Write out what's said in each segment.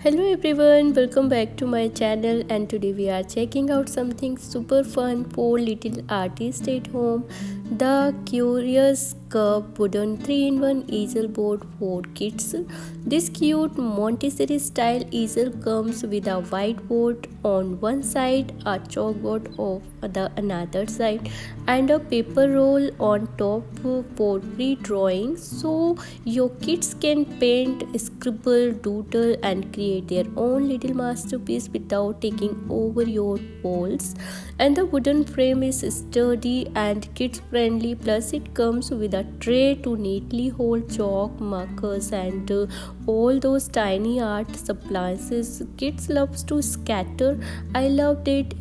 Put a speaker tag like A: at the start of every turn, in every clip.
A: Hello everyone, welcome back to my channel, and today we are checking out something super fun for little artists at home. The Curious Cub wooden 3-in-1 easel board for kids. This cute Montessori style easel comes with a whiteboard on one side, a chalkboard on the another side, and a paper roll on top for free drawing, so your kids can paint, scribble, doodle, and create their own little masterpiece without taking over your walls. And the wooden frame is sturdy and kids friendly, plus it comes with a tray to neatly hold chalk, markers, and all those tiny art supplies kids loves to scatter. I loved it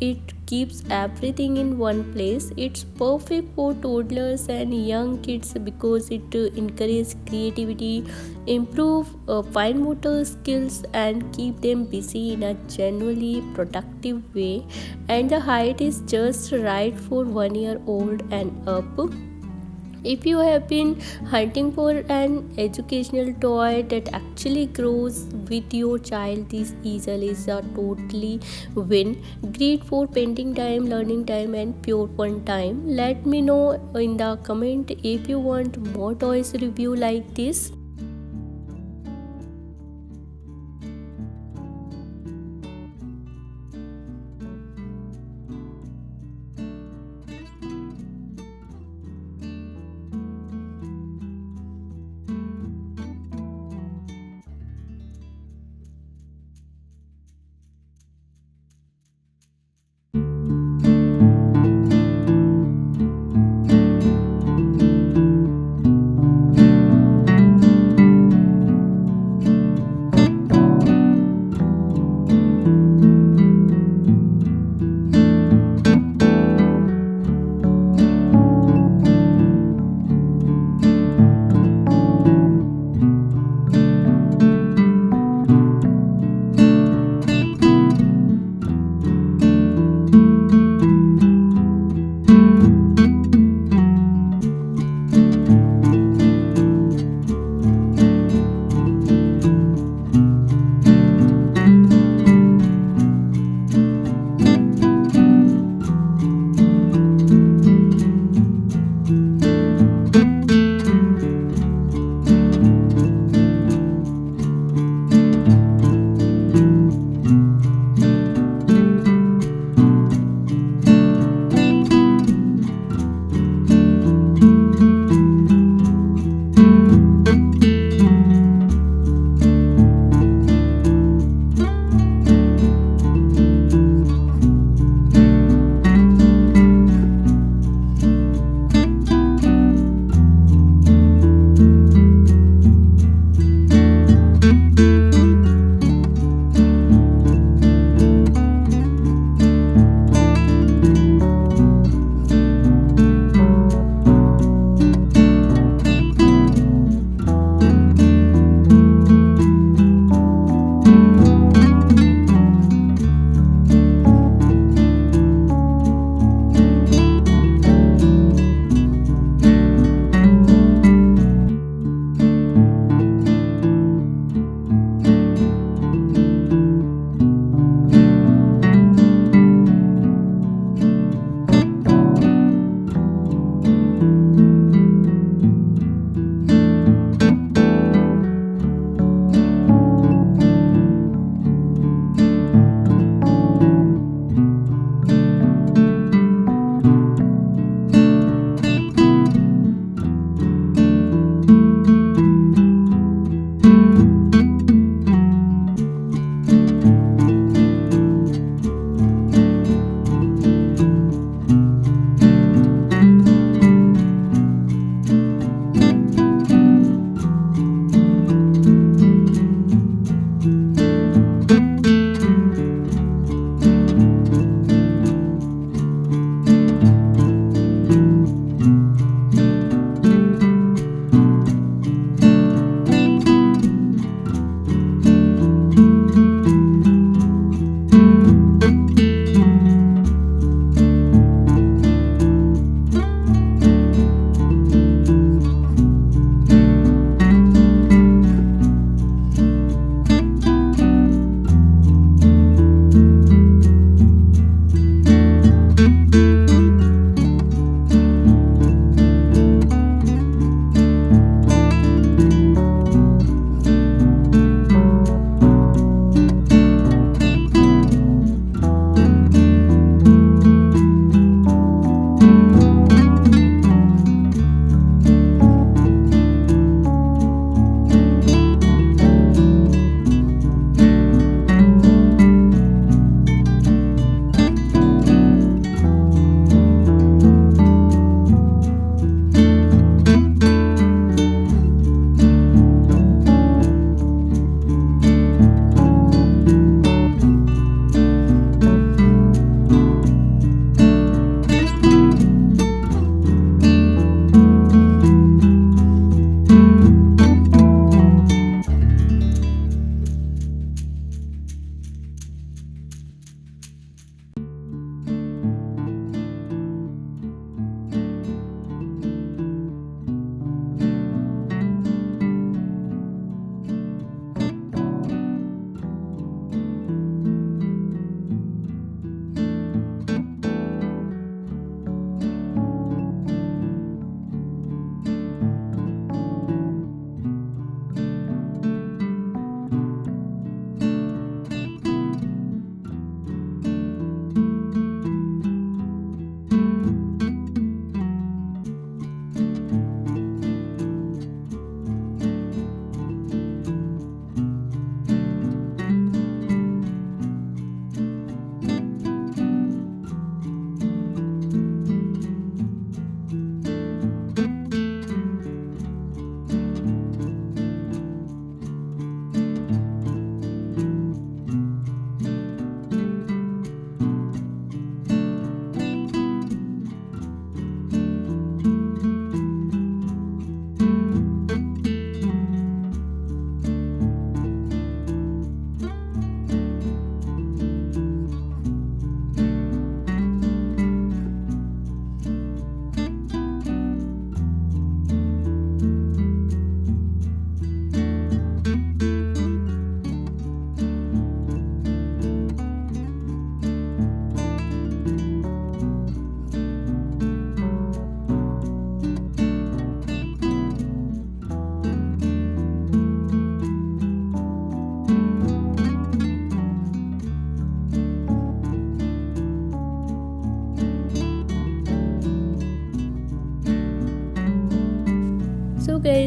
A: keeps everything in one place. It's perfect for toddlers and young kids because it encourages creativity, improve fine motor skills, and keep them busy in a genuinely productive way. And the height is just right for 1 year old and up. If you have been hunting for an educational toy that actually grows with your child, this easel is a totally win. Great for painting time, learning time, and pure fun time. Let me know in the comment if you want more toys review like this.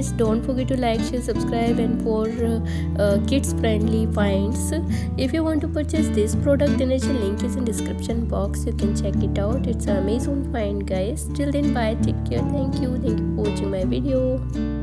A: guys, don't forget to like, share, subscribe, and for kids friendly finds. If you want to purchase this product, then its link is in description box. You can check it out. It's an Amazon find, guys. Till then, bye, take care. Thank you for watching my video.